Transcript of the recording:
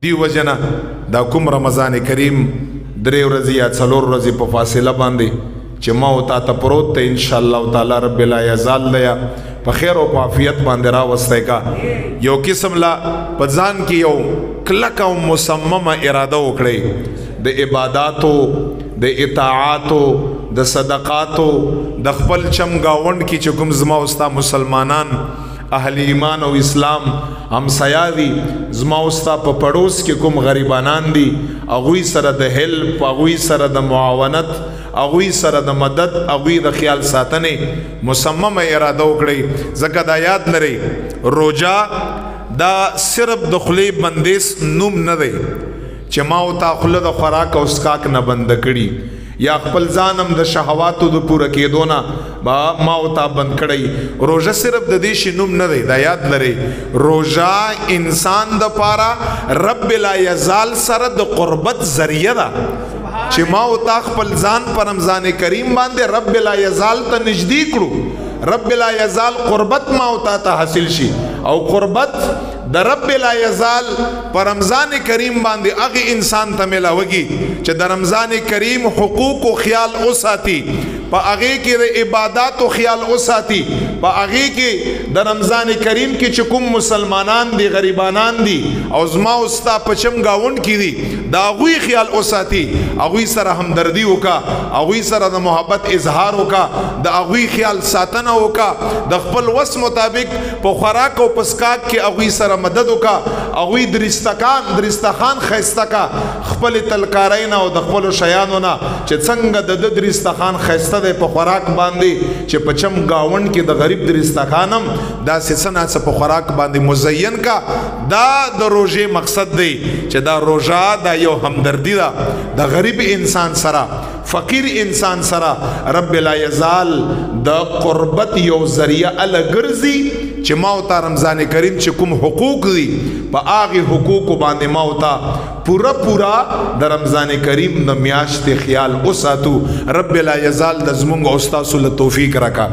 دی وجنا دا کوم رمضان کریم درې ورځې یا څلور ورځې په فاصله باندې چې ما او تا ته پروت ته ان شاء الله تعالی رب لا یزال لیا په خیر او عافیت باندې راوستی کا یو قسم لا په ځان کې یو کلک او مصممه اراده وکړئ د عباداتو د اطاعاتو د صدقاتو د خپل چمګاوند کې چې کوم زما او ستا مسلمانان اهل ایمان او اسلام همسایا دي زما او ستا په پړوس کې کوم غریبانان دي هغوی سره د هیلپ هغوی سره د معاونت هغوی سره د مدد هغوی د خیال ساتنې مصممه اراده وکړئ ځکه دا یاد لرئ روجا دا صرف د خولې بندیس نوم نه دی چې ما او تا خوله د خوراک او څښاک نه بنده کړي یا خپل ځانم د شهواتو د پوره کېدو نه ما او تا بند کړی روژه صرف د دې شي نوم نه دی دا یاد لرئ روژه انسان د پاره رب لا یزال سره د قربت ذریعه ده چې ما او تا خپل ځان په رمضان کریم باندې رب لا یزال ته نږدې کړو رب لا یزال قربت ما او تا ته حاصل شي او قربت د رب لا یزال پر رمضان کریم باندې هغه انسان ته ملاوږي چې د رمضان کریم حقوق او خیال اوساتي په هغه کې د عبادت او خیال اوساتي په هغه کې د رمضان کریم کې چې کوم مسلمانان دي غریبانان دي او زما او ستا پچم گاوند کې دي دا هغوی خیال اوساتي هغوی سره همدردي وکا هغوی سره د محبت اظهار وکا د هغوی خیال ساتنه وکا د خپل وس مطابق په خوراک او پسکاک کې هغوی سره مدد وکا هغوی درستخان خیسته کا خپل تلکارین او د خپل شیانو نه چې څنګه د درستخان خیسته دی په خوراک باندې چې په چم گاوند کې د غریب درستخانم دا سسنا څه په خوراک باندې مزین کا دا د روژې مقصد دی چې دا روژه دا یو همدردی ده د غریب انسان سره فقیر انسان سره رب لا یزال د قربت یو ذریعہ الګرځي چې ما او تا رمضان کریم چې کوم حقوق دي په هغه حقوق باندې ما او تا پورا د رمضان کریم د میاشتې خیال اوساتو رب لا یزال د زمونږ او تاسو له توفیق راکا